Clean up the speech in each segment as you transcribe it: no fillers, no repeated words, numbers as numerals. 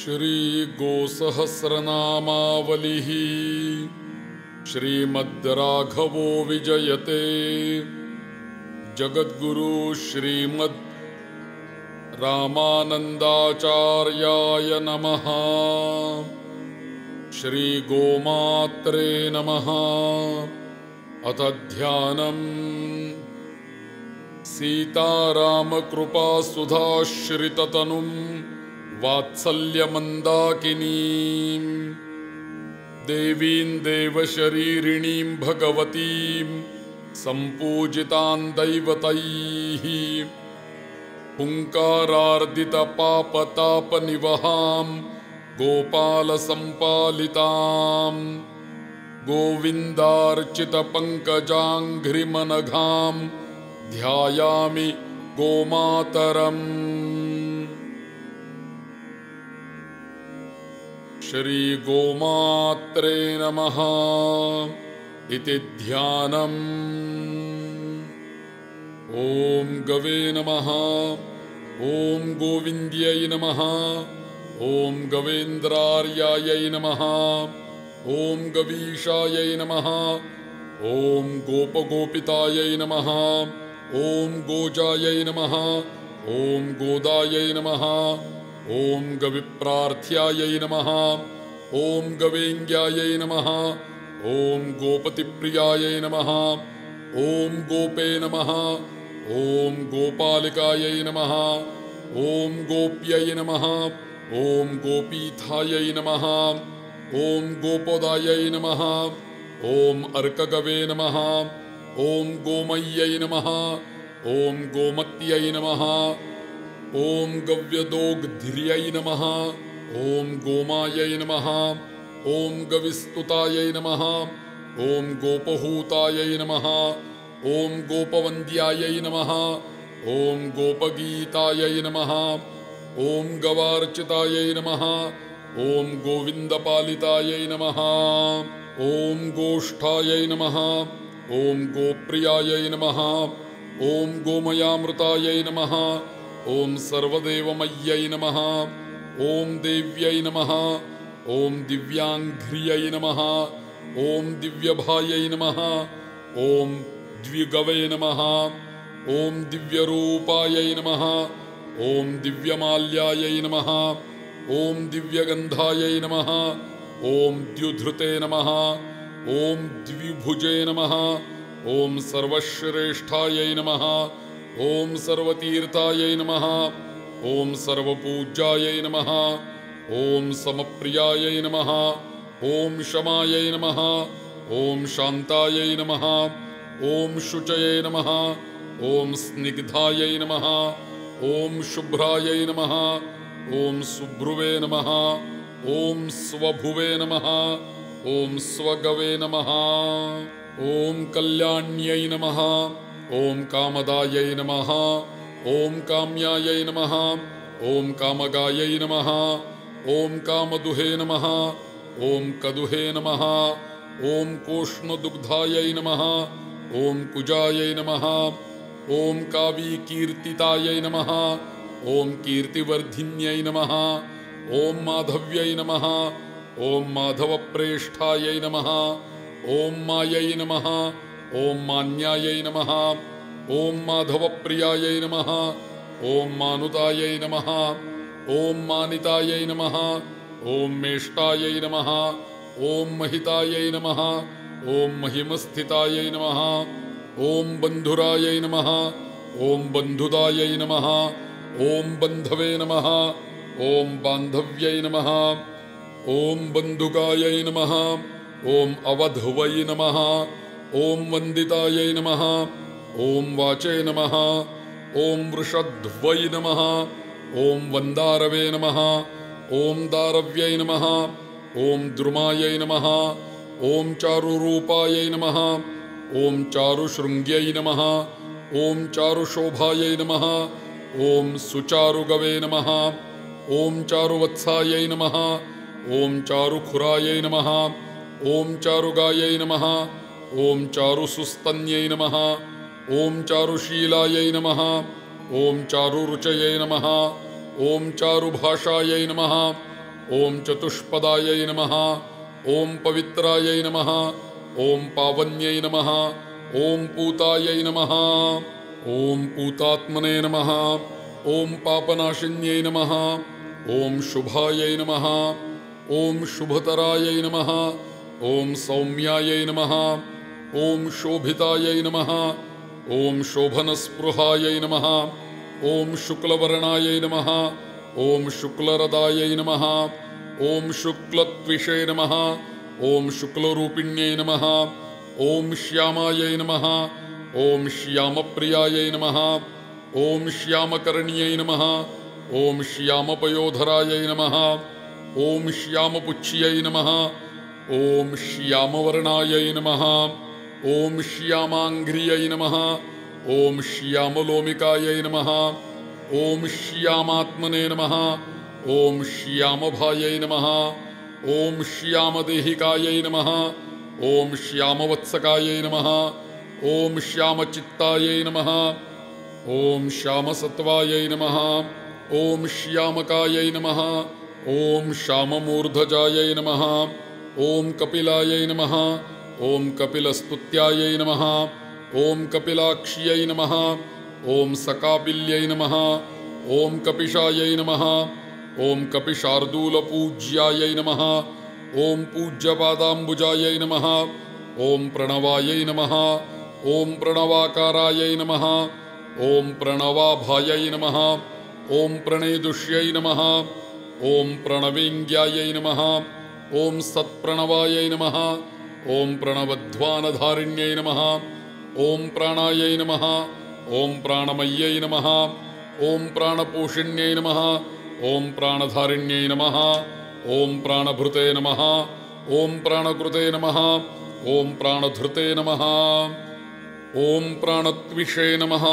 श्री गोसहस्रनामावलिः श्रीमद् राघवो विजयते। जगद्गुरु श्रीमद् रामानन्दाचार्याय नमः। श्री गोमात्रे नमः। अथ ध्यानम् सीतारामकृपासुधाश्रिततनुं वात्सल्यमन्दाकिनीं देवीं देवशरीरिणीं भगवतीं सम्पूजितां दैवतैः हुङ्कारार्दितपापतापनिवहां गोपालसम्पालितां गोविन्दार्चितपङ्कजाङ्घ्रिमनघां ध्यायामि गोमातरम्। श्री गोमात्रे नमः इति ध्यानम्। ॐ गवे नमः। ॐ गोविन्द्यै नमः। ॐ गवेन्द्रार्यायै नमः। ॐ गवीशायै नमः। ॐ गोपगोपितायै नमः। ॐ गोजायै नमः। ॐ गोदायै नमः। ॐ गविप्रार्थ्यायै नमः। ॐ गवेङ्ग्यायै नमः। ॐ गोपतिप्रियायै नमः। ॐ गोपे नमः। ॐ गोपालिकायै नमः। ॐ गोप्यै नमः। ॐ गोपीथायै नमः। ॐ गोपोदायै नमः। ॐ अर्कगवे नमः। ॐ गोमय्यै नमः। ॐ गोमत्यै नमः। ॐ गव्यदोग्ध्र्यै नमः। ॐ गोमायै नमः। ॐ गविस्तुतायै नमः। ॐ गोपहूतायै नमः। ॐ गोपवन्द्यायै नमः। ॐ गोपगीतायै नमः। ॐ गवार्चितायै नमः। ॐ गोविन्दपालितायै नमः। ॐ गोष्ठायै नमः। ॐ गोप्रियायै नमः। ॐ गोमयामृतायै नमः। ॐ सर्वदेवमय्यै नमः। ॐ देव्यै नमः। ॐ दिव्याङ्घ्र्यै नमः। ॐ दिव्यभायै नमः। ॐ द्विगवे नमः। ॐ दिव्यरूपायै नमः। ॐ दिव्यमाल्यायै नमः। ॐ दिव्यगन्धायै नमः। ॐ द्युधृते नमः। ॐ द्विभुजे नमः। ॐ सर्वश्रेष्ठायै नमः। ॐ सर्वतीर्थायै नमः। ॐ सर्वपूज्यायै नमः। ॐ समप्रियायै नमः। ॐ शमायै नमः। ॐ शान्तायै नमः। ॐ शुचये नमः। ॐ स्निग्धायै नमः। ॐ शुभ्रायै नमः। ॐ सुभ्रुवे नमः। ॐ स्वभुवे नमः। ॐ स्वगवे नमः। ॐ कल्याण्यै नमः। ॐ कामदायै नमः। ॐ काम्यायै नमः। ॐ कामगायै नमः। ॐ कामदुहे नमः। ॐ कदुहे नमः। ॐ कोष्णदुग्धायै नमः। ॐ कुजायै नमः। ॐ कावीकीर्तितायै नमः। ॐ कीर्तिवर्धिन्यै नमः। ॐ माधव्यै नमः। ॐ माधवप्रेष्ठायै नमः। ॐ मायै नमः। ॐ मान्यायै नमः। ॐ माधवप्रियायै नमः। ॐ मानुतायै नमः। ॐ मानितायै नमः। ॐ मेष्टायै नमः। ॐ महितायै नमः। ॐ महिमस्थितायै नमः। ॐ बन्धुरायै नमः। ॐ बन्धुदायै नमः। ॐ बन्धवे नमः। ॐ बान्धव्यै नमः। ॐ बन्धुकायै नमः। ॐ अवधवै नमः। ॐ वन्दितायै नमः। ॐ वाचे नमः। ॐ वृषध्वै नमः। ॐ वन्दारवे नमः। ॐ दारव्यै नमः। ॐ द्रुमायै नमः। ॐ चारुरूपायै नमः। ॐ चारुशृङ्ग्यै नमः। ॐ चारुशोभायै नमः। ॐ सुचारुगवे नमः। ॐ चारुवत्सायै नमः। ॐ चारुखुरायै नमः। ॐ चारुगायै नमः। ॐ चारुसुस्तन्यै नमः। ॐ चारुशीलायै नमः। ॐ चारुरुचये नमः। ॐ चारुभाषायै नमः। ॐ चतुष्पदायै नमः। ॐ पवित्रायै नमः। ॐ पावन्यै नमः। ॐ पूतायै नमः। ॐ पूतात्मने नमः। ॐ पापनाशिन्यै नमः। ॐ शुभायै नमः। ॐ शुभतरायै नमः। ॐ सौम्यायै नमः। ॐ शोभितायै नमः। ॐ शोभनस्पृहायै नमः। ॐ शुक्लवर्णायै नमः। ॐ शुक्लरदायै नमः। ॐ शुक्लत्विषे नमः। ॐ शुक्लरूपिण्यै नमः। ॐ श्यामायै नमः। ॐ श्यामप्रियायै नमः। ॐ श्यामकर्ण्यै नमः। ॐ श्यामपयोधरायै नमः। ॐ श्यामपुच्छ्यै नमः। ॐ श्यामवर्णायै नमः। ॐ श्यामाङ्घ्रियै नमः। ॐ श्यामलोमिकायै नमः। ॐ श्यामात्मने नमः। ॐ श्यामभायै नमः। ॐ श्यामदेहिकायै नमः। ॐ श्यामवत्सकायै नमः। ॐ श्यामचित्तायै नमः। ॐ श्यामसत्त्वायै नमः। ॐ श्यामकायै नमः। ॐ श्याममूर्धजायै नमः। ॐ कपिलायै नमः। ॐ कपिलस्तुत्यायै नमः। ॐ कपिलाक्ष्यै नमः। ॐ सकापिल्यै नमः। ॐ कपिशायै नमः। ॐ कपिशार्दूलपूज्यायै नमः। ॐ पूज्यपादाम्बुजायै नमः। ॐ प्रणवायै नमः। ॐ प्रणवाकारायै नमः। ॐ प्रणवाभायै नमः। ॐ प्रणेदुष्यै नमः। ॐ प्रणवेङ्ग्यायै नमः। ॐ सत्प्रणवायै नमः। ॐ प्रणवध्वानधारिण्यै नमः। ॐ प्राणायै नमः। ॐ प्राणमय्यै नमः। ॐ प्राणपोषिण्यै नमः। ॐ प्राणधारिण्यै नमः। ॐ प्राणभृते नमः। ॐ प्राणकृते नमः। ॐ प्राणधृते नमः। ॐ प्राणत्विषे नमः।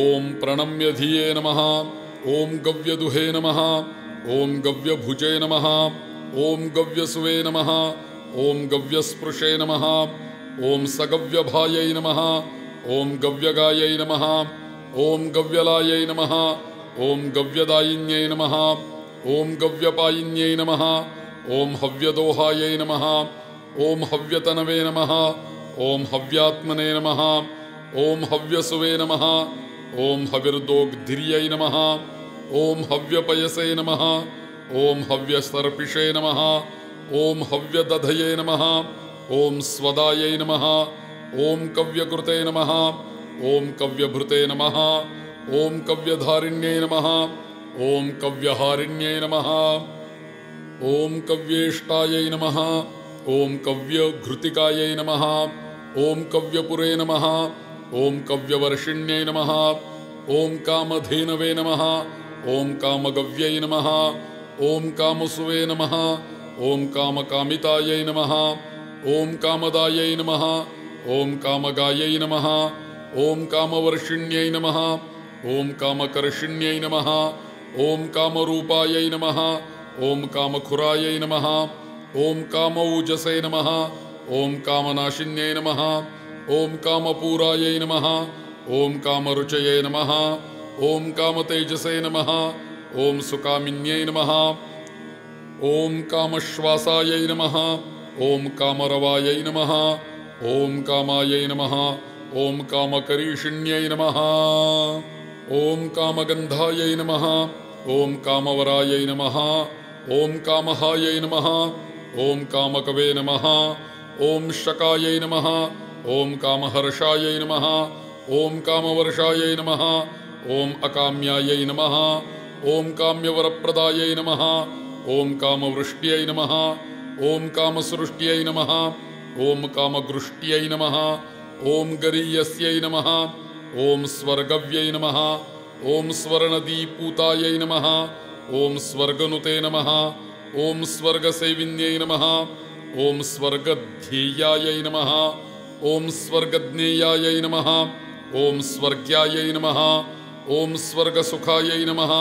ॐ प्रणम्यधिये नमः। ॐ गव्यदुहे नमः। ॐ गव्यभुजे नमः। ॐ गव्यसुवे नमः। ॐ गव्यस्पृशे नमः। ॐ सगव्यभायै नमः। ॐ गव्यगायै नमः। ॐ गव्यलायै नमः। ॐ गव्यदायिन्यै नमः। ॐ गव्यपायिन्यै नमः। ॐ हव्यदोहायै नमः। ॐ हव्यतनवे नमः। ॐ हव्यात्मने नमः। ॐ हव्यसुवे नमः। ॐ हविर्दोग्धिर्यै नमः। ॐ हव्यपयसे नमः। ॐ हव्यसर्पिषे नमः। ॐ हव्यदधये नमः। ॐ स्वदायै नमः। ॐ कव्यकृते नमः। ॐ कव्यभृते नमः। ॐ कव्यधारिण्यै नमः। ॐ कव्यहारिण्यै नमः। ॐ कव्येष्टायै नमः। ॐ कव्यघृतिकायै नमः। ॐ कव्यपुरे नमः। ॐ कव्यवर्षिण्यै नमः। ॐ कामधेनवे नमः। ॐ कामगव्यै नमः। ॐ कामसुवे नमः। ॐ कामकामितायै नमः। ॐ कामदायै नमः। ॐ कामगायै नमः। ॐ कामवर्षिण्यै नमः। ॐ कामकर्षिण्यै नमः। ॐ कामरूपायै नमः। ॐ कामखुरायै नमः। ॐ कामौजसे नमः। ॐ कामनाशिन्यै नमः। ॐ कामपूरायै नमः। ॐ कामरुचये नमः। ॐ कामतेजसे नमः। ॐ सुकामिन्यै नमः। ॐ कामश्वासायै नमः। ॐ कामरवायै नमः। ॐ कामायै नमः। ॐ कामकरीषिण्यै नमः। ॐ कामगन्धायै नमः। ॐ कामवरायै नमः। ॐ कामहायै नमः। ॐ कामकवे नमः। ॐ शकायै नमः। ॐ कामहर्षायै नमः। ॐ कामवर्षायै नमः। ॐ अकाम्यायै नमः। ॐ काम्यवरप्रदायै नमः। ॐ कामवृष्ट्यै नमः। ॐ कामसृष्ट्यै नमः। ॐ कामगृष्ट्यै नमः। ॐ गरीयस्यै नमः। ॐ स्वर्गव्यै नमः। ॐ स्वर्णदीपूतायै नमः। ॐ स्वर्गनुते नमः। ॐ स्वर्गसेविन्यै नमः। ॐ स्वर्गध्येयायै नमः। ॐ स्वर्गज्ञेयायै नमः। ॐ स्वर्ग्यायै नमः। ॐ स्वर्गसुखायै नमः।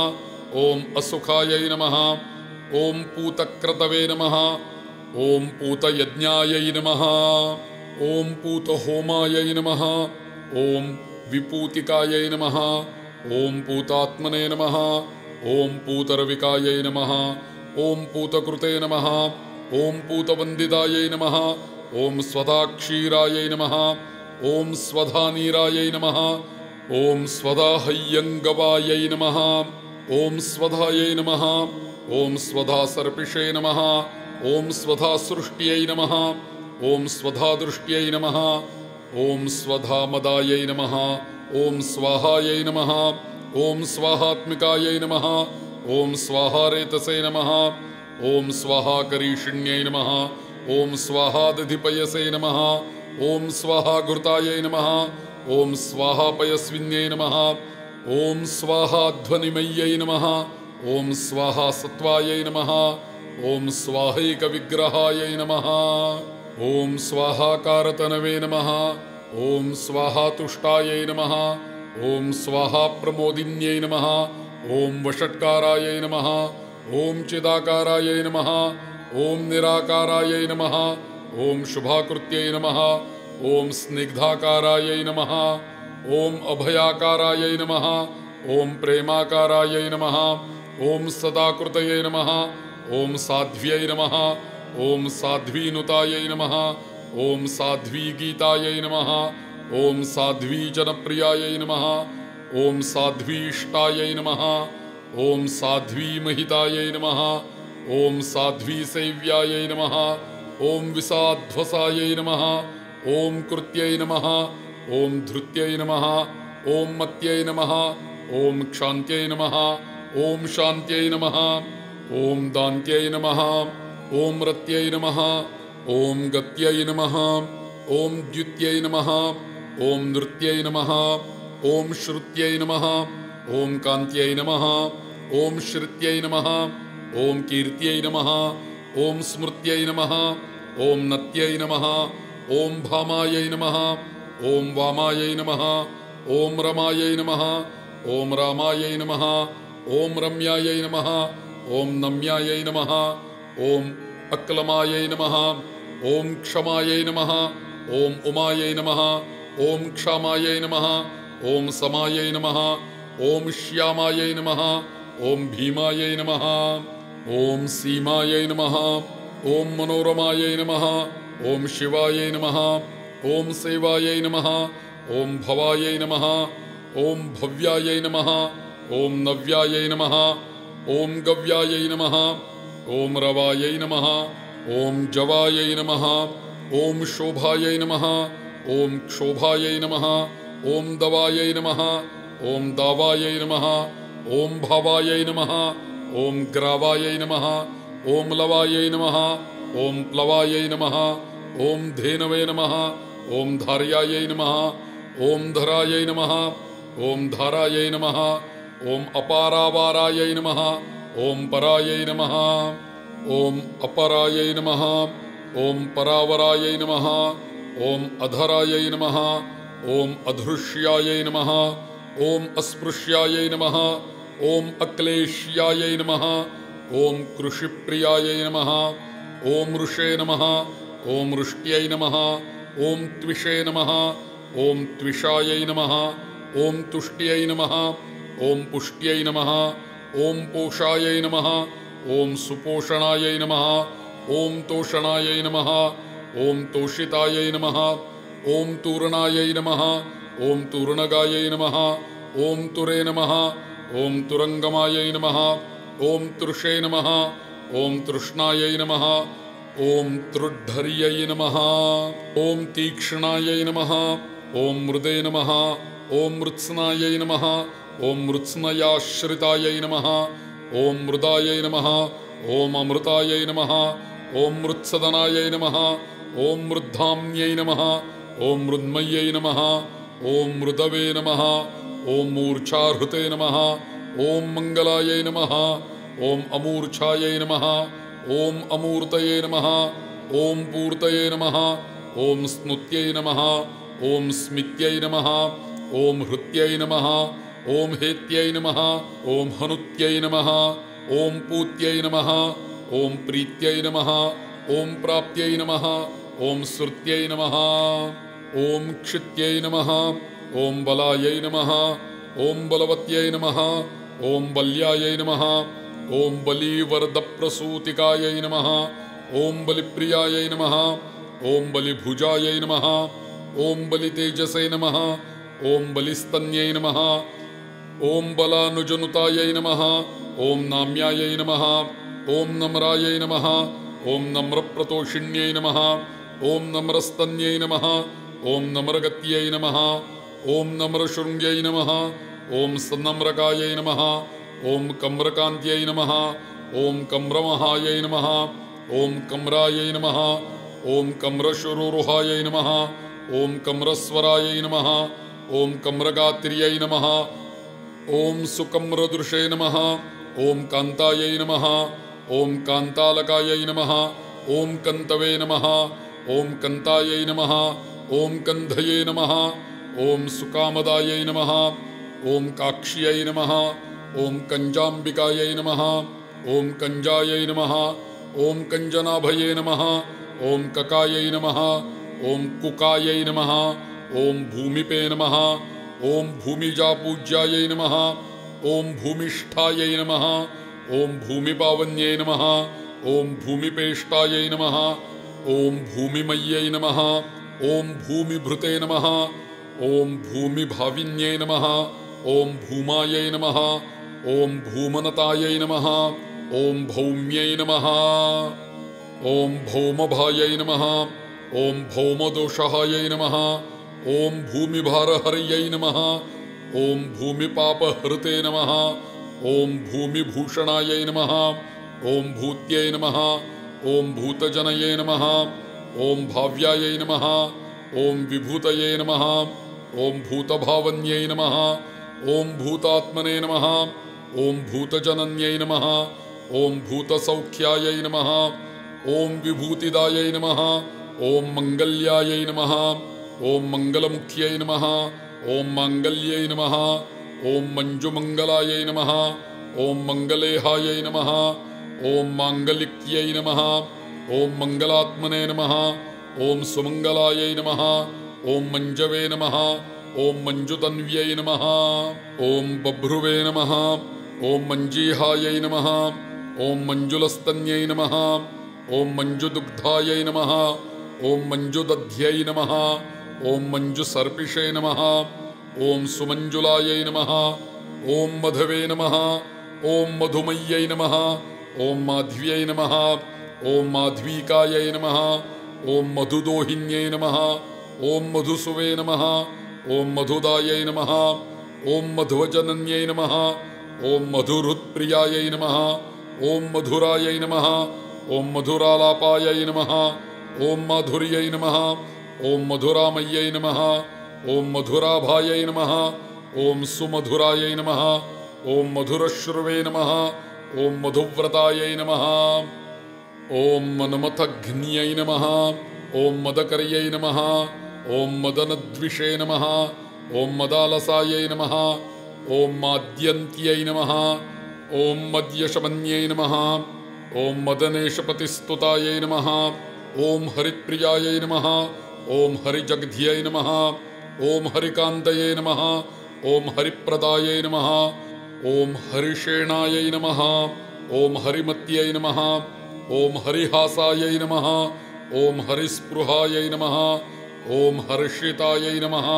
ॐ असुखायै नमः। ॐ पूतक्रतवे नमः। ॐ पूतयज्ञायै नमः। ॐ पूतहोमायै नमः। ॐ विपूतिकायै नमः। ॐ पूतात्मने नमः। ॐ पूतरविकायै नमः। ॐ पूतकृते नमः ॐ पूतवन्दितायै नमः ॐ स्वधाक्षीरायै नमः ॐ स्वधानीरायै नमः ॐ स्वधाहय्यङ्गवायै नमः ॐ स्वधायै नमः ॐ स्वधासर्पिषे नमः ॐ स्वधासृष्ट्यै नमः ॐ स्वधादृष्ट्यै नमः ॐ स्वधामदायै नमः ॐ स्वाहायै नमः ॐ स्वाहात्मिकायै नमः ॐ स्वाहारेतसे नमः ॐ स्वाहाकरीषिण्यै नमः ॐ स्वाहादधिपयसे नमः ॐ स्वाहाघृतायै नमः ॐ स्वाहापयस्विन्यै नमः ॐ स्वाहाध्वनिमय्यै नमः ॐ स्वाहासत्त्वायै नमः ॐ स्वाहैकविग्रहायै नमः ॐ स्वाहाकारतनवे नमः ॐ स्वाहातुष्टायै नमः ॐ स्वाहाप्रमोदिन्यै नमः ॐ वषट्कारायै नमः ॐ चिदाकारायै नमः ॐ निराकारायै नमः ॐ शुभाकृत्यै नमः ॐ स्निग्धाकारायै नमः ॐ अभयाकारायै नमः ॐ प्रेमाकारायै नमः ॐ सदाकृतये नमः ॐ साध्व्यै नमः ॐ साध्वीनुतायै नमः ॐ साध्वीगीतायै नमः ॐ साध्वीजनप्रियायै नमः ॐ साध्वीष्टायै नमः ॐ साध्वीमहितायै नमः ॐ साध्वीसेव्यायै नमः ॐ विसाध्वसायै नमः ॐ कृत्यै नमः ॐ धृत्यै नमः ॐ मत्यै नमः ॐ क्षान्त्यै नमः ॐ शान्त्यै नमः ॐ दान्त्यै नमः ॐ रत्यै नमः ॐ गत्यै नमः ॐ द्युत्यै नमः ॐ नृत्यै नमः ॐ श्रुत्यै नमः ॐ कान्त्यै नमः ॐ श्रुत्यै नमः ॐ कीर्त्यै नमः ॐ स्मृत्यै नमः ॐ नत्यै नमः ॐ भामायै नमः ॐ वामायै नमः ॐ रमायै नमः ॐ रामायै नमः ॐ रम्यायै नमः ॐ नम्यायै नमः ॐ अक्लमायै नमः ॐ क्षमायै नमः ॐ उमायै नमः ॐ क्षामायै नमः ॐ समायै नमः ॐ श्यामायै नमः ॐ भीमायै नमः ॐ सीमायै नमः ॐ मनोरमायै नमः ॐ शिवायै नमः ॐ सेवायै नमः ॐ भवायै नमः ॐ भव्यायै नमः ॐ नव्यायै नमः ॐ गव्यायै नमः ॐ रवायै नमः ॐ जवायै नमः ॐ शोभायै नमः ॐ क्षोभायै नमः ॐ दवायै नमः ॐ दावायै नमः ॐ भावायै नमः ॐ ग्रावायै नमः ॐ लवायै नमः ॐ प्लवायै नमः ॐ धेनवे नमः ॐ धार्यायै नमः ॐ धरायै नमः ॐ धारायै नमः ॐ अपारावारायै नमः ॐ परायै नमः ॐ अपरायै नमः ॐ परावरायै नमः ॐ अधरायै नमः ॐ अधृष्यायै नमः ॐ अस्पृश्यायै नमः ॐ अक्लेश्यायै नमः ॐ कृषिप्रियायै नमः ॐ ऋषे नमः ॐ ऋष्ट्यै नमः ॐ त्विषे नमः ॐ त्विषायै नमः ॐ तुष्ट्यै नमः ॐ पुष्ट्यै नमः ॐ पोषायै नमः ॐ सुपोषणायै नमः ॐ तोषणायै नमः ॐ तोषितायै नमः ॐ तूर्णायै नमः ॐ तूर्णगायै नमः ॐ तुरे नमः ॐ तुरङ्गमायै नमः ॐ तृषे नमः ॐ तृष्णायै नमः ॐ तृड्ढर्यै नमः ॐ तीक्ष्णायै नमः ॐ मृदे नमः ॐ मृत्स्नायै नमः ॐ मृत्स्नयाश्रितायै नमः ॐ मृदायै नमः ॐ अमृतायै नमः ॐ मृत्सदनायै नमः ॐ मृद्धाम्यै नमः ॐ मृन्मय्यै नमः ॐ मृदवे नमः ॐ मूर्च्छाहृते नमः ॐ मङ्गलायै नमः ॐ अमूर्च्छायै नमः ॐ अमूर्तये नमः ॐ पूर्तये नमः ॐ स्नुत्यै नमः ॐ स्मित्यै नमः ॐ हृत्यै नमः ॐ हेत्यै नमः ॐ हनुत्यै नमः ॐ पूत्यै नमः ॐ प्रीत्यै नमः ॐ प्राप्त्यै नमः ॐ श्रुत्यै नमः ॐ क्षित्यै नमः ॐ बलायै नमः ॐ बलवत्यै नमः ॐ बल्यायै नमः ॐ बलिवरदप्रसूतिकायै नमः ॐ बलिप्रियायै नमः ॐ बलिभुजायै नमः ॐ बलितेजसे नमः ॐ बलिस्तन्यै नमः ॐ बलानुजनुतायै नमः ॐ नाम्यायै नमः ॐ नम्रायै नमः ॐ नम्रप्रतोषिण्यै नमः ॐ नम्रस्तन्यै नमः ॐ नम्रगत्यै नमः ॐ नम्रशृङ्ग्यै नमः ॐ सन्नम्रकायै नमः ॐ कम्रकान्त्यै नमः ॐ कम्रमहायै नमः ॐ कम्रायै नमः ॐ कम्रशुरुरुहायै नमः ॐ कम्रस्वरायै नमः ॐ कम्रगात्र्यै नमः ॐ सुकम्रदृशे नमः ॐ कान्तायै नमः ॐ कान्तालकायै नमः ॐ कन्तवे नमः ॐ कन्तायै नमः ॐ कन्धये नमः ॐ सुकामदायै नमः ॐ काक्ष्यै नमः ॐ कञ्जाम्बिकायै नमः ॐ कञ्जायै नमः ॐ कञ्जनाभये नमः ॐ ककायै नमः ॐ कुकायै नमः ॐ भूमिपे नमः ॐ भूमिजापूज्यायै नमः ॐ भूमिष्ठायै नमः ॐ भूमिपावन्यै नमः ॐ भूमिपेष्टायै नमः ॐ भूमिमय्यै नमः ॐ भूमिभृते नमः ॐ भूमिभाविन्यै नमः ॐ भूमायै नमः ॐ भूमनतायै नमः ॐ भौम्यै नमः ॐ भौमभायै नमः ॐ भौमदोषहायै नमः ॐ भूमिभारहर्यै नमः ॐ भूमिपापहृते नमः ॐ भूमिभूषणायै नमः ॐ भूत्यै नमः ॐ भूतजनये नमः ॐ भाव्यायै नमः ॐ विभूतये नमः ॐ भूतभावन्यै नमः ॐ भूतात्मने नमः ॐ भूतजनन्यै नमः ॐ भूतसौख्यायै नमः ॐ विभूतिदायै नमः ॐ मङ्गल्यायै नमः ॐ मङ्गलमुख्यै नमः ॐ माङ्गल्यै नमः ॐ मञ्जुमङ्गलायै नमः ॐ मङ्गलेहायै नमः ॐ माङ्गलिक्यै नमः ॐ मङ्गलात्मने नमः ॐ सुमङ्गलायै नमः ॐ मञ्जवे नमः ॐ मञ्जुतन्व्यै नमः ॐ बभ्रुवे नमः ॐ मञ्जीहायै नमः ॐ मञ्जुलस्तन्यै नमः ॐ मञ्जुदुग्धायै नमः ॐ मञ्जुदध्यै नमः ॐ मञ्जुसर्पिषे नमः ॐ सुमञ्जुलायै नमः ॐ मधवे नमः ॐ मधुमय्यै नमः ॐ माध्व्यै नमः ॐ माध्वीकायै नमः ॐ मधुदोहिन्यै नमः ॐ मधुसुवे नमः ॐ मधुदायै नमः ॐ मध्वजनन्यै नमः ॐ मधुहृत्प्रियायै नमः ॐ मधुरायै नमः ॐ मधुरालापायै नमः ॐ माधुर्यै नमः ॐ मधुरामय्यै नमः ॐ मधुराभायै नमः ॐ सुमधुरायै नमः ॐ मधुरश्रुवे नमः ॐ मधुव्रतायै नमः ॐ मन्मथघ्न्यै नमः ॐ मदकर्यै नमः ॐ मदनद्विषे नमः ॐ मदालसायै नमः ॐ माद्यन्त्यै नमः ॐ मद्यशमन्यै नमः ॐ मदनेशपतिस्तुतायै नमः ॐ हरिप्रियायै नमः ॐ हरिजगध्यै नमः ॐ हरिकान्तये नमः ॐ हरिप्रदायै नमः ॐ हरिषेणायै नमः ॐ हरिमत्यै नमः ॐ हरिहासायै नमः ॐ हरिस्पृहायै नमः ॐ हर्षितायै नमः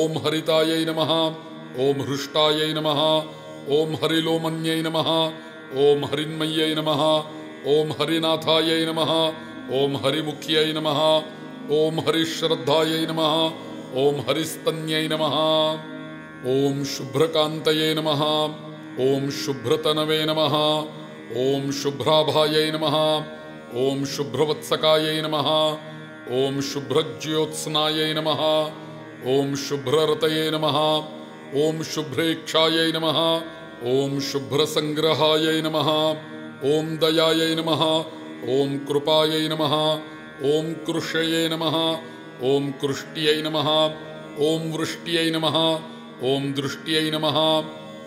ॐ हरितायै नमः ॐ हृष्टायै नमः ॐ हरिलोमन्यै नमः ॐ हरिन्मय्यै नमः ॐ हरिनाथायै नमः ॐ हरिमुख्यै नमः ॐ हरिश्रद्धायै नमः ॐ हरिस्तन्यै नमः ॐ शुभ्रकान्तये नमः ॐ शुभ्रतनवे नमः ॐ शुभ्राभायै नमः ॐ शुभ्रवत्सकायै नमः ॐ शुभ्रज्योत्स्नायै नमः ॐ शुभ्ररतये नमः ॐ शुभ्रेक्षायै नमः ॐ शुभ्रसङ्ग्रहायै नमः ॐ दयायै नमः ॐ कृपायै नमः ॐ कृष्यै नमः ॐ कृष्ट्यै नमः ॐ वृष्ट्यै नमः ॐ दृष्ट्यै नमः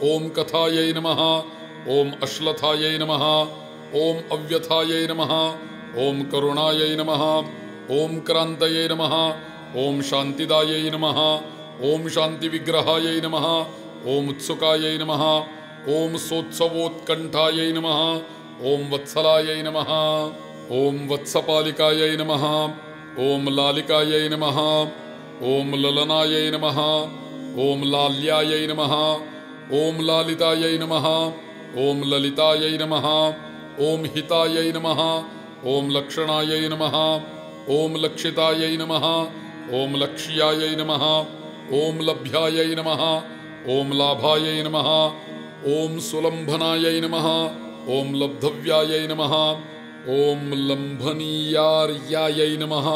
ॐ कथायै नमः ॐ अश्लथायै नमः ॐ अव्यथायै नमः ॐ करुणायै नमः ॐ क्रान्तये नमः ॐ शान्तिदायै नमः ॐ शान्तिविग्रहायै नमः ॐ उत्सुकायै नमः ॐ सोत्सवोत्कण्ठायै नमः ॐ वत्सलायै नमः ॐ वत्सपालिकायै नमः ॐ लालिकायै नमः ॐ ललनायै नमः ॐ लाल्यायै नमः ॐ लालितायै नमः ॐ ललितायै नमः ॐ हितायै नमः ॐ लक्षणायै नमः ॐ लक्षितायै नमः ॐ लक्ष्यायै नमः ॐ लभ्यायै नमः ॐ लाभायै नमः ॐ सुलम्भनायै नमः ॐ लब्धव्यायै नमः ॐ लम्भनीयार्यायै नमः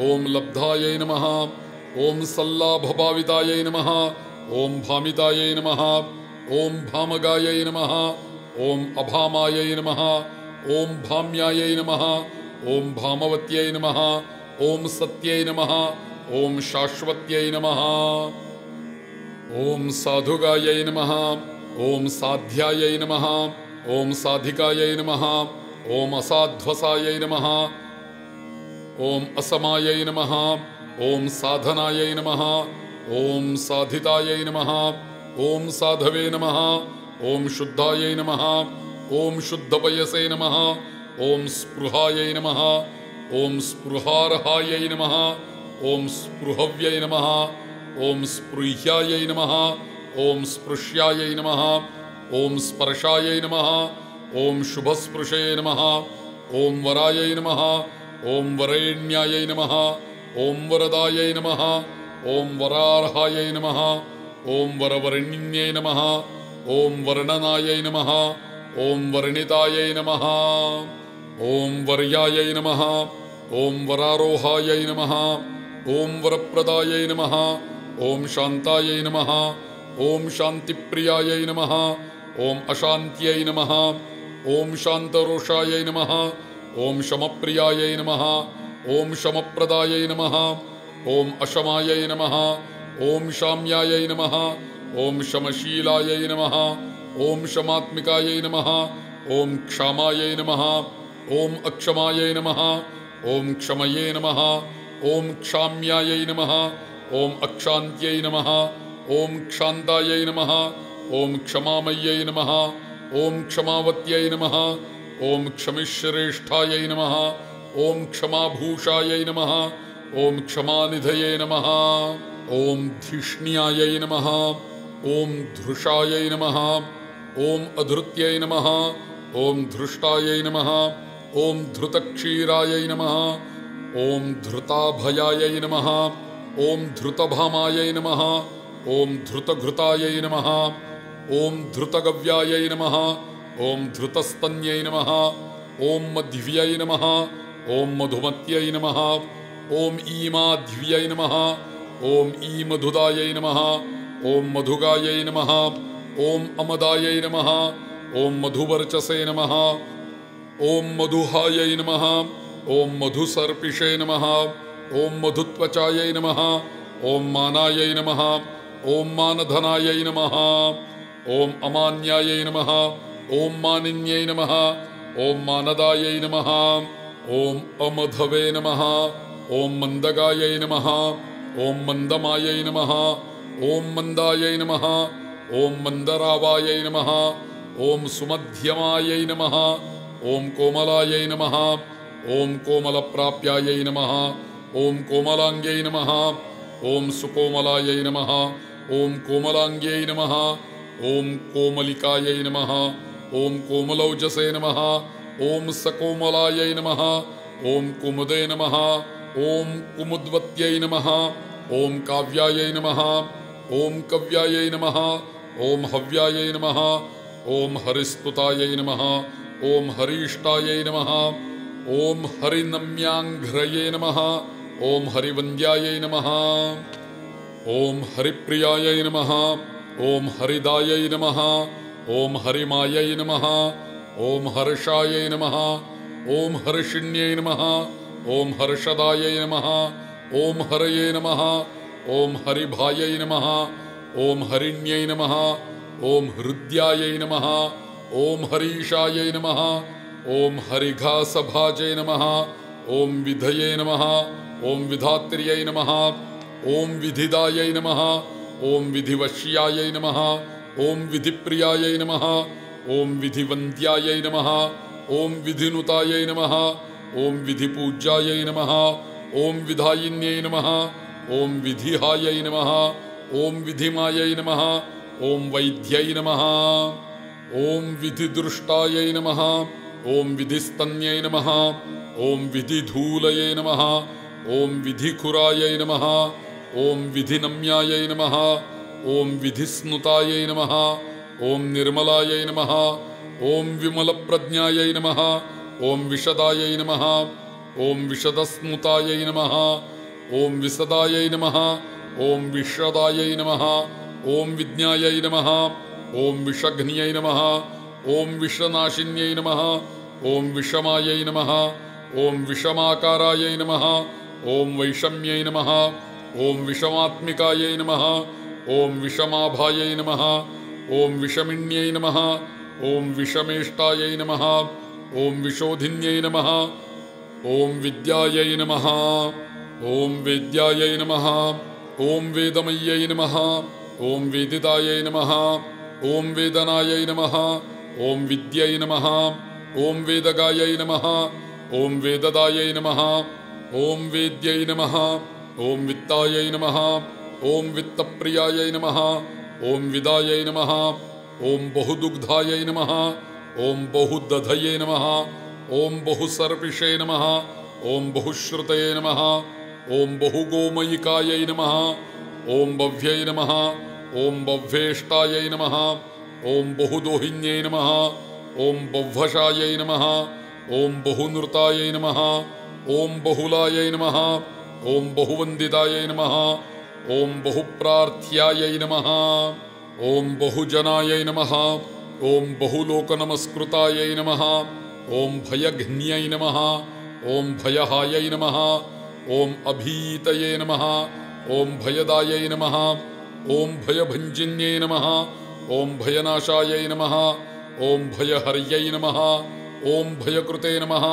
ॐ लब्धायै नमः ॐ सल्लाभभावितायै नमः ॐ भामितायै नमः ॐ भामगायै नमः ॐ अभामायै नमः ॐ भाम्यायै नमः ॐ भामवत्यै नमः ॐ सत्यै नमः ॐ शाश्वत्यै नमः ॐ साधुगायै नमः ॐ साध्यायै नमः ॐ साधिकायै नमः ॐ असाध्वसायै नमः ॐ असमायै नमः ॐ साधनायै नमः ॐ साधितायै नमः ॐ साधवे नमः ॐ शुद्धायै नमः ॐ शुद्धपयसे नमः ॐ स्पृहायै नमः ॐ स्पृहार्हायै नमः ॐ स्पृहव्यै नमः ॐ स्पृह्यायै नमः ॐ स्पृश्यायै नमः ॐ स्पर्शायै नमः ॐ शुभस्पृशे नमः ॐ वरायै नमः ॐ वरेण्यायै नमः ॐ वरदायै नमः ॐ वरार्हायै नमः ॐ वरवर्णिन्यै नमः ॐ वर्णनायै नमः ॐ वर्णितायै नमः ॐ वर्यायै नमः ॐ वरारोहायै नमः ॐ वरप्रदायै नमः ॐ शान्तायै नमः ॐ शान्तिप्रियायै नमः ॐ अशान्त्यै नमः ॐ शान्तरोषायै नमः ॐ शमप्रियायै नमः ॐ शमप्रदायै नमः ॐ अशमायै नमः ॐ शाम्यायै नमः ॐ शमशीलायै नमः ॐ शमात्मिकायै नमः ॐ क्षमायै नमः ॐ अक्षमायै नमः ॐ क्षमये नमः ॐ क्षाम्यायै नमः ॐ अक्षान्त्यै नमः ॐ क्षान्तायै नमः ॐ क्षमामय्यै नमः ॐ क्षमावत्यै नमः ॐ क्षमिश्रेष्ठायै नमः ॐ क्षमाभूषायै नमः ॐ क्षमानिधये नमः ॐ धिष्ण्यायै नमः ॐ धृषायै नमः ॐ अधृत्यै नमः ॐ धृष्टायै नमः ॐ धृतक्षीरायै नमः ॐ धृताभयायै नमः ॐ धृतभामायै नमः ॐ धृतघृतायै नमः ॐ धृतगव्यायै नमः ॐ धृतस्तन्यै नमः ॐ मध्व्यै नमः ॐ मधुमत्यै नमः ॐ ईमाध्व्यै नमः ॐ ईमधुदायै नमः ॐ मधुगायै नमः ॐ अमदायै नमः ॐ मधुवर्चसे नमः ॐ मधुहायै नमः ॐ मधुसर्पिषे नमः ॐ मधुत्वचायै नमः ॐ मानायै नमः ॐ मानधनायै नमः ॐ अमान्यायै नमः ॐ मानिन्यै नमः ॐ मानदायै नमः ॐ अमधवे नमः ॐ मन्दगायै नमः ॐ मन्दमायै नमः ॐ मन्दायै नमः ॐ मन्दरावायै नमः ॐ सुमध्यमायै नमः ॐ कोमलायै नमः ॐ कोमलप्राप्यायै नमः ॐ कोमलाङ्ग्यै नमः ॐ सुकोमलायै नमः ॐ कोमलाङ्ग्यै नमः ॐ कोमलिकायै नमः ॐ कोमलौजसे नमः ॐ सकोमलायै नमः ॐ कुमुदे नमः ॐ कुमुद्वत्यै नमः ॐ काव्यायै नमः ॐ कव्यायै नमः ॐ हव्यायै नमः ॐ हरिस्तुतायै नमः ॐ हरीष्टायै नमः ॐ हरिनम्याङ्घ्रये नमः ॐ हरिवन्द्यायै नमः ॐ हरिप्रियायै नमः ॐ हरिदायै नमः ॐ हरिमायै नमः ॐ हर्षायै नमः ॐ हर्षिण्यै नमः ॐ हर्षदायै नमः ॐ हरये नमः ॐ हरिभायै नमः ॐ हरिण्यै नमः ॐ हृद्यायै नमः ॐ हरीशायै नमः ॐ हरिघासभाजै नमः ॐ विधये नमः ॐ विधात्र्यै नमः ॐ विधिदायै नमः ॐ विधिवश्यायै नमः ॐ विधिप्रियायै नमः ॐ विधिवन्त्यायै नमः ॐ विधिनुतायै नमः ॐ विधिपूज्यायै नमः ॐ विधायिन्यै नमः ॐ विधिहायै नमः ॐ विधिमायै नमः ॐ वैद्यै नमः ॐ विधिदृष्टायै नमः ॐ विधिस्तन्यै नमः ॐ विधिधूलये नमः ॐ विधिखुरायै नमः ॐ विधिनम्यायै नमः ॐ विधिस्नुतायै नमः ॐ निर्मलायै नमः ॐ विमलप्रज्ञायै नमः ॐ विशदायै नमः ॐ विशदस्नुतायै नमः ॐ विशदायै नमः ॐ विशदायै नमः ॐ विज्ञायै नमः ॐ विषघ्न्यै नमः ॐ विषनाशिन्यै नमः ॐ विषमायै नमः ॐ विषमाकारायै नमः ॐ वैषम्यै नमः ॐ विषमात्मिकायै नमः ॐ विषमाभायै नमः ॐ विषमिण्यै नमः ॐ विषमेष्टायै नमः ॐ विशोधिन्यै नमः ॐ विद्यायै नमः ॐ वेद्यायै नमः ॐ वेदमय्यै नमः ॐ वेदितायै नमः ॐ वेदनायै नमः ॐ विद्यै नमः ॐ वेदगायै नमः ॐ वेददायै नमः ॐ वेद्यै नमः ॐ वित्तायै नमः ॐ वित्तप्रियायै नमः ॐ विदायै नमः ॐ बहुदुग्धायै नमः ॐ बहुदधये नमः ॐ बहुसर्पिषे नमः ॐ बहुश्रुतये नमः ॐ बहुगोमयिकायै नमः ॐ बह्व्यै नमः ॐ बह्वेष्टायै नमः ॐ बहुदोहिन्यै नमः ॐ बह्वशायै नमः ॐ बहुनृतायै नमः ॐ बहुलायै नमः ॐ बहुवन्दितायै नमः ॐ बहुप्रार्थ्यायै नमः ॐ बहुजनायै नमः ॐ बहुलोकनमस्कृतायै नमः ॐ भयघ्न्यै नमः ॐ भयहायै नमः ॐ अभीतये नमः ॐ भयदायै नमः ॐ भयभञ्जिन्यै नमः ॐ भयनाशायै नमः ॐ भयहर्यै नमः ॐ भयकृते नमः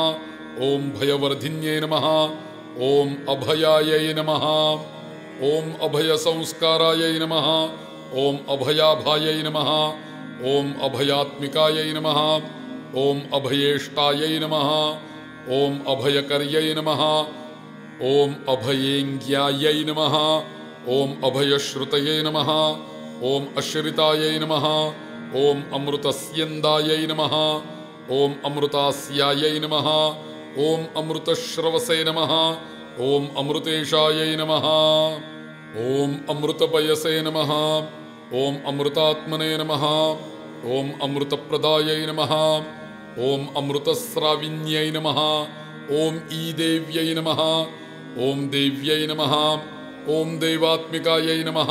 ॐ भयवर्धिन्यै नमः ॐ अभयायै नमः ॐ अभयसंस्कारायै नमः ॐ अभयाभायै नमः ॐ अभयात्मिकायै नमः ॐ अभयेष्टायै नमः ॐ अभयकर्यै नमः ॐ अभयेङ्ग्यायै नमः ॐ अभयश्रुतये नमः ॐ अश्रितायै नमः ॐ अमृतस्यन्दायै नमः ॐ अमृतास्यायै नमः ॐ अमृतश्रवसे नमः ॐ अमृतेशायै नमः ॐ अमृतपयसे नमः ॐ अमृतात्मने नमः ॐ अमृतप्रदायै नमः ॐ अमृतस्राविन्यै नमः ॐ ईदेव्यै नमः ॐ देव्यै नमः ॐ देवात्मिकायै नमः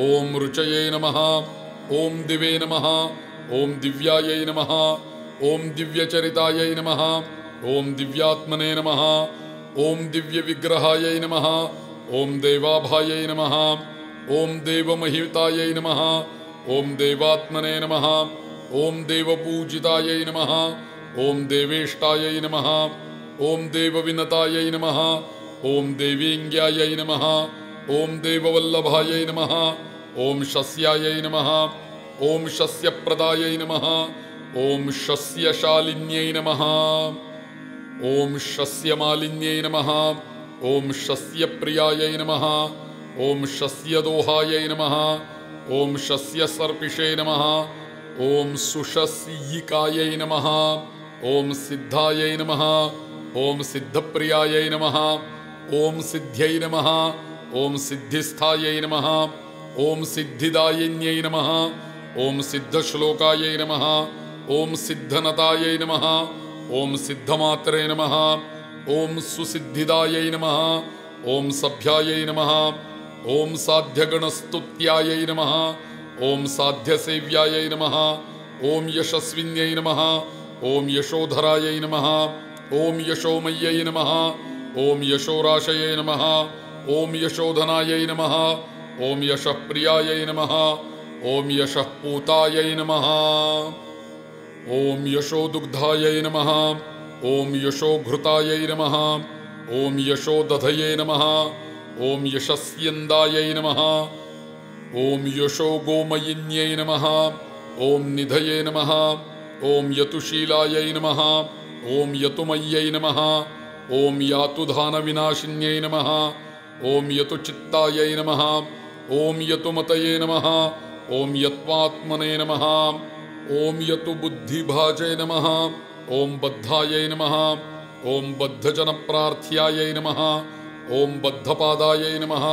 ॐ रुचये नमः ॐ दिवे नमः ॐ दिव्यायै नमः ॐ दिव्यचरितायै नमः ॐ दिव्यात्मने नमः ॐ दिव्यविग्रहायै नमः ॐ देवाभायै नमः ॐ देवमहितायै नमः ॐ देवात्मने नमः ॐ देवपूजितायै नमः ॐ देवेष्टायै नमः ॐ देवविनतायै नमः ॐ देवीङ्ग्यायै नमः ॐ देववल्लभायै नमः ॐ शस्यायै नमः ॐ शस्यप्रदायै नमः ॐ शस्यशालिन्यै नमः ॐ शस्यमालिन्यै नमः ॐ शस्यप्रियायै नमः ॐ शस्यदोहायै नमः ॐ शस्यसर्पिषे नमः ॐ सुशस्यिकायै नमः ॐ सिद्धायै नमः ॐ सिद्धप्रियायै नमः ॐ सिद्ध्यै नमः ॐ सिद्धिस्थायै नमः ॐ सिद्धिदायिन्यै नमः ॐ सिद्धश्लोकायै नमः ॐ सिद्धनतायै नमः ॐ सिद्धमात्रे नमः ॐ सुसिद्धिदायै नमः ॐ सभ्यायै नमः ॐ साध्यगणस्तुत्यायै नमः ॐ साध्यसेव्यायै नमः ॐ यशस्विन्यै नमः ॐ यशोधरायै नमः ॐ यशोमय्यै नमः ॐ यशोराशये नमः ॐ यशोधनायै नमः ॐ यशःप्रियायै नमः ॐ यशःपूतायै नमः ॐ यशोदुग्धायै नमः ॐ यशोघृतायै नमः ॐ यशोदधये नमः ॐ यशस्यन्दायै नमः ॐ यशोगोमयिन्यै नमः ॐ निधये नमः ॐ यतुशीलायै नमः ॐ यतुमय्यै नमः ॐ यातुधानविनाशिन्यै नमः ॐ यतुचित्तायै नमः ॐ यतुमतये नमः ॐ यत्वात्मने नमः ॐ यतुबुद्धिभाजै नमः ॐ बद्धायै नमः ॐ बद्धजनप्रार्थ्यायै नमः ॐ बद्धपादायै नमः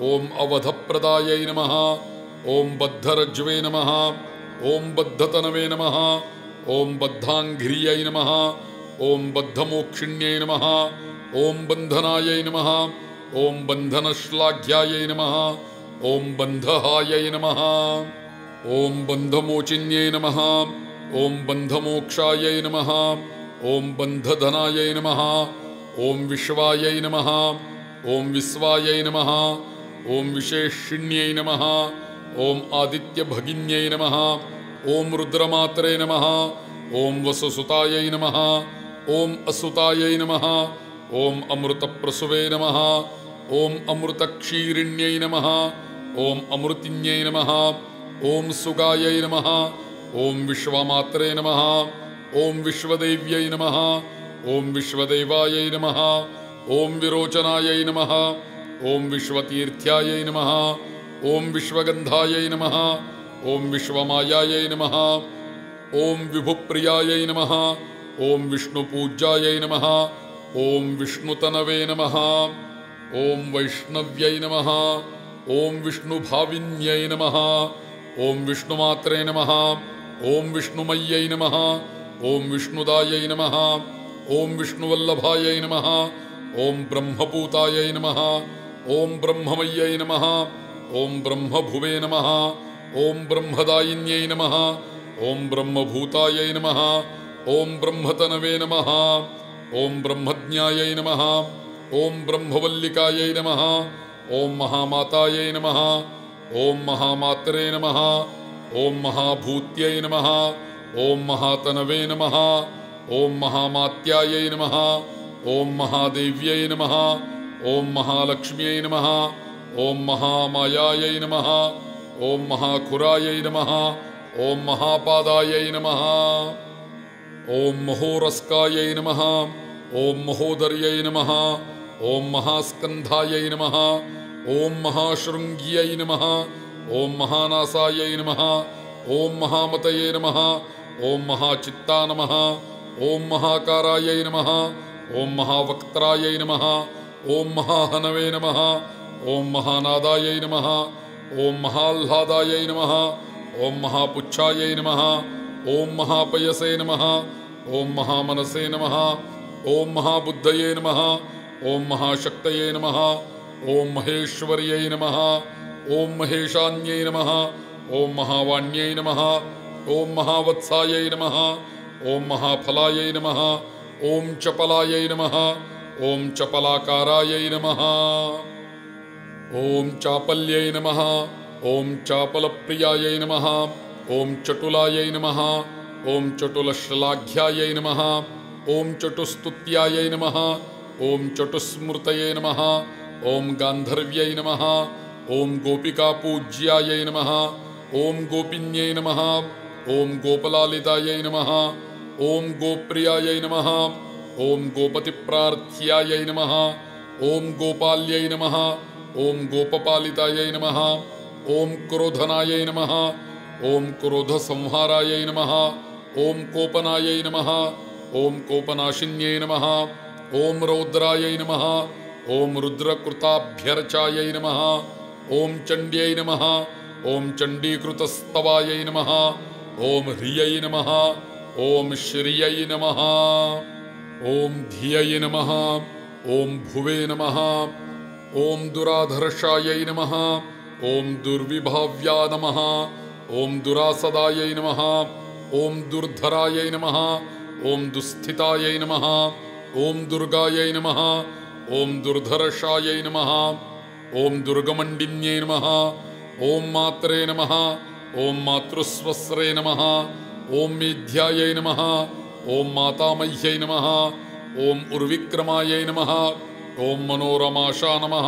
ॐ अवधप्रदायै नमः ॐ बद्धरज्ज्वे नमः ॐ बद्धतनवे नमः ॐ बद्धाङ्घ्रियै नमः ॐ बद्धमोक्षिण्यै नमः ॐ बन्धनायै नमः ॐ बन्धनश्लाघ्यायै नमः ॐ बन्धहायै नमः ॐ बन्धमोचिन्यै नमः ॐ बन्धमोक्षायै नमः ॐ बन्धधनायै नमः ॐ विश्वायै नमः ॐ विश्वायै नमः ॐ विशेषिण्यै नमः ॐ आदित्यभगिन्यै नमः ॐ रुद्रमात्रे नमः ॐ वसुसुतायै नमः ॐ असुतायै नमः ॐ अमृतप्रसुवे नमः ॐ अमृतक्षीरिण्यै नमः ॐ अमृतिन्यै नमः ॐ सुगायै नमः ॐ विश्वमात्रे नमः ॐ विश्वदेव्यै नमः ॐ विश्वदेवायै नमः ॐ विरोचनायै नमः ॐ विश्वतीर्थ्यायै नमः ॐ विश्वगन्धायै नमः ॐ विश्वमायायै नमः ॐ विभुप्रियायै नमः ॐ विष्णुपूज्यायै नमः ॐ विष्णुतनवे नमः ॐ वैष्णव्यै नमः ॐ विष्णुभाविन्यै नमः ॐ विष्णुमात्रे नमः ॐ विष्णुमय्यै नमः ॐ विष्णुदायै नमः ॐ विष्णुवल्लभायै नमः ॐ ब्रह्मपूतायै नमः ॐ ब्रह्ममय्यै नमः ॐ ब्रह्मभुवे नमः ॐ ब्रह्मदायिन्यै नमः ॐ ब्रह्मभूतायै नमः ॐ ब्रह्मतनवे नमः ॐ ब्रह्मज्ञायै नमः ॐ ब्रह्मवल्लिकायै नमः ॐ महामातायै नमः ॐ महामात्रे नमः ॐ महाभूत्यै नमः ॐ महातनवे नमः ॐ महामात्यायै नमः ॐ महादेव्यै नमः ॐ महालक्ष्म्यै नमः ॐ महामायायै नमः ॐ महाखुरायै नमः ॐ महापादायै नमः ॐ महोरस्कायै नमः ॐ महोदर्यै नमः ॐ महास्कन्धायै नमः ॐ महाशृङ्ग्यै नमः ॐ महानासायै नमः ॐ महामतये नमः ॐ महाचित्ता नमः ॐ महाकारायै नमः ॐ महावक्त्रायै नमः ॐ महाहनवे नमः ॐ महानादायै नमः ॐ महाह्लादायै नमः ॐ महापुच्छायै नमः ॐ महापयसे नमः ॐ महामनसे नमः ॐ महाबुद्धये नमः ॐ महाशक्तये नमः ॐ महेश्वर्यै नमः ॐ महेशान्यै नमः ॐ महावाण्यै नमः ॐ महावत्सायै नमः ॐ महाफलायै नमः ॐ चपलायै नमः ॐ चपलाकारायै नमः ॐ चापल्यै नमः ॐ चापलप्रियायै नमः ॐ चटुलायै नमः ॐ चटुलश्लाघ्यायै नमः ॐ चटुस्तुत्यायै नमः ॐ चटुस्मृतये नमः ॐ गान्धर्व्यै नमः ॐ गोपिकापूज्यायै नमः ॐ गोपिन्यै नमः ॐ गोपलालितायै नमः ॐ गोप्रियायै नमः ॐ गोपतिप्रार्थ्यायै नमः ॐ गोपाल्यै नमः ॐ गोपपालितायै नमः ॐ क्रोधनायै नमः ॐ क्रोधसंहारायै नमः ॐ कोपनायै नमः ॐ कोपनाशिन्यै नमः ॐ रौद्रायै नमः ॐ रुद्रकृताभ्यर्चायै नमः ॐ चण्ड्यै नमः ॐ चण्डीकृतस्तवायै नमः ॐ ह्रियै नमः ॐ श्रियै नमः ॐ धियै नमः ॐ भुवे नमः ॐ दुराधर्षायै नमः ॐ दुर्विभाव्या नमः ॐ दुरासदायै नमः ॐ दुर्धरायै नमः ॐ दुस्थितायै नमः ॐ दुर्गायै नमः ॐ दुर्धर्षायै नमः ॐ दुर्गमण्डिन्यै नमः ॐ मात्रे नमः ॐ मातृस्वस्रे नमः ॐ मेध्यायै नमः ॐ मातामह्यै नमः ॐ उर्विक्रमायै नमः ॐ मनोरमाशा नमः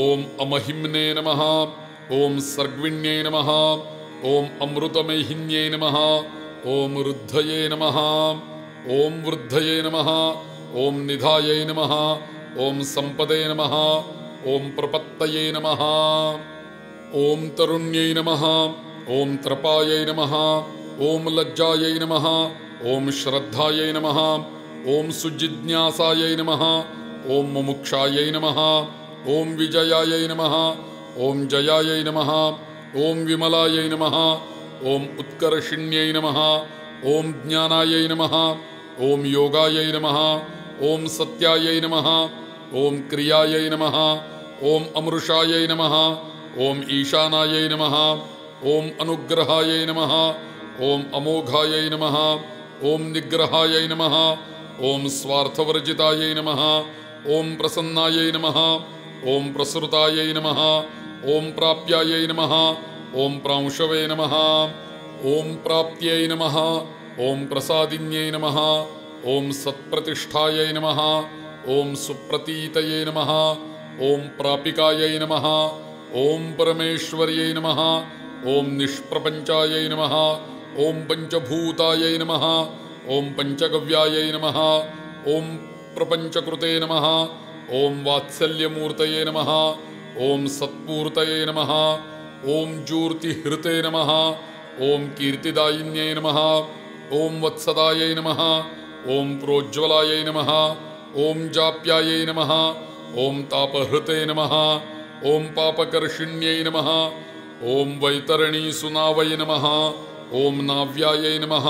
ॐ अमहिम्ने नमः ॐ सर्गिण्यै नमः ॐ अमृतमेहिन्यै नमः ॐ वृद्धये नमः ॐ वृद्धये नमः ॐ निधायै नमः ॐ सम्पदे नमः ॐ प्रपत्तये नमः ॐ तरुण्यै नमः ॐ त्रपायै नमः ॐ लज्जायै नमः ॐ श्रद्धायै नमः ॐ सुजिज्ञासायै नमः ॐ मुमुक्षायै नमः ॐ विजयायै नमः ॐ जयायै नमः ॐ विमलायै नमः ॐ उत्कर्षिण्यै नमः ॐ ज्ञानायै नमः ॐ योगायै नमः ॐ सत्यायै नमः ॐ क्रियायै नमः ॐ अमृषायै नमः ॐ ईशानायै नमः ॐ अनुग्रहायै नमः ॐ अमोघायै नमः ॐ निग्रहायै नमः ॐ स्वार्थवर्जितायै नमः ॐ प्रसन्नायै नमः ॐ प्रसृतायै नमः ॐ प्राप्यायै नमः ॐ प्रांशवे नमः ॐ प्राप्त्यै नमः ॐ प्रसादिन्यै नमः ॐ सत्प्रतिष्ठायै नमः ॐ सुप्रतीतये नमः ॐ प्रापिकायै नमः ॐ परमेश्वर्यै नमः ॐ निष्प्रपञ्चायै नमः ॐ पञ्चभूतायै नमः ॐ पञ्चगव्यायै नमः ॐ प्रपञ्चकृते नमः ॐ वात्सल्यमूर्तये नमः ॐ सत्पूर्तये नमः ॐ ज्योतिहृते नमः ॐ कीर्तिदायिन्यै नमः ॐ वत्सदायै नमः ॐ प्रोज्ज्वलायै नमः ॐ जाप्यायै नमः ॐ तापहृते नमः ॐ पापकर्षिण्यै नमः ॐ वैतरणीसुनावै नमः ॐ नाव्यायै नमः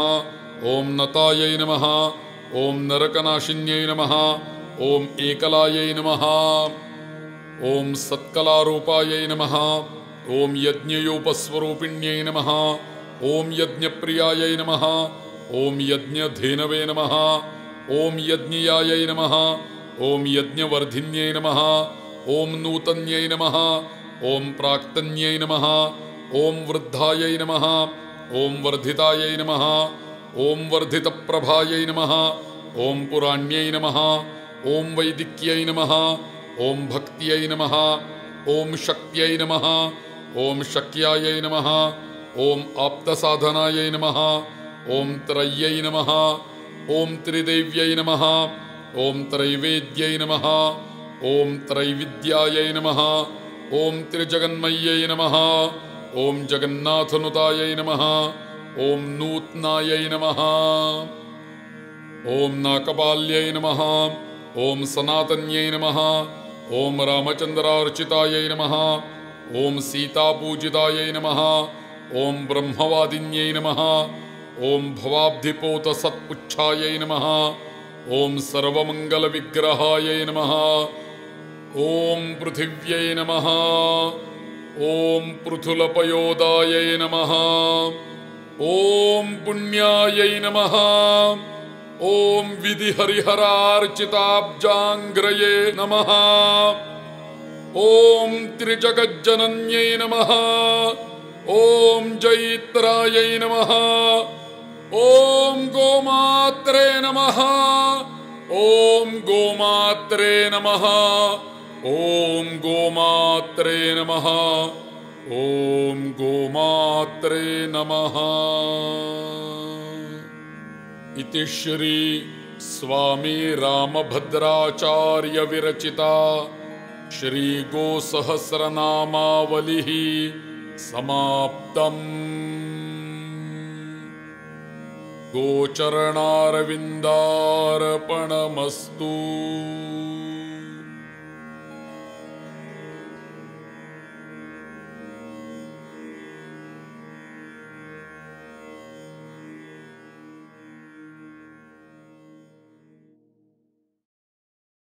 ॐ नतायै नमः ॐ नरकनाशिन्यै नमः ॐ एकलायै नमः ॐ सत्कलारूपायै नमः ॐ यज्ञयोपस्वरूपिण्यै नमः ॐ यज्ञप्रियायै नमः ॐ यज्ञधेनवे नमः ॐ यज्ञियायै नमः ॐ यज्ञवर्धिन्यै नमः ॐ नूतन्यै नमः ॐ प्राक्तन्यै नमः ॐ वृद्धायै नमः ॐ वर्धितायै नमः ॐ वर्धितप्रभायै नमः ॐ पुराण्यै नमः ॐ वैदिक्यै नमः ॐ भक्त्यै नमः ॐ शक्त्यै नमः ॐ शक्यायै नमः ॐ आप्तसाधनायै नमः ॐ त्रय्यै नमः ॐ त्रिदेव्यै नमः ॐ त्रैवेद्यै नमः ॐ त्रैविद्यायै नमः ॐ त्रिजगन्मय्यै नमः ॐ जगन्नाथनुतायै नमः ॐ नूत्नायै नमः ॐ नाकपाल्यै नमः ॐ सनातन्यै नमः ॐ रामचन्द्रार्चितायै नमः ॐ सीतापूजितायै नमः ॐ ब्रह्मवादिन्यै नमः ॐ भवाब्धिपोतसत्पुच्छायै नमः ॐ सर्वमङ्गलविग्रहायै नमः ॐ पृथिव्यै नमः ॐ पृथुलपयोदायै नमः ॐ पुण्यायै नमः ॐ विधिहरिहरार्चिताब्जाङ्ग्रये नमः ॐ त्रिजगज्जनन्यै नमः ॐ जैत्रायै नमः ॐ गोमात्रे नमः ॐ गोमात्रे नमः ॐ गोमात्रे नमः ॐ गोमात्रे नमः। इति श्री स्वामी रामभद्राचार्य विरचिता श्री गोसहस्रनामावलिः समाप्तम्। गोचरणारविन्दार्पणमस्तु।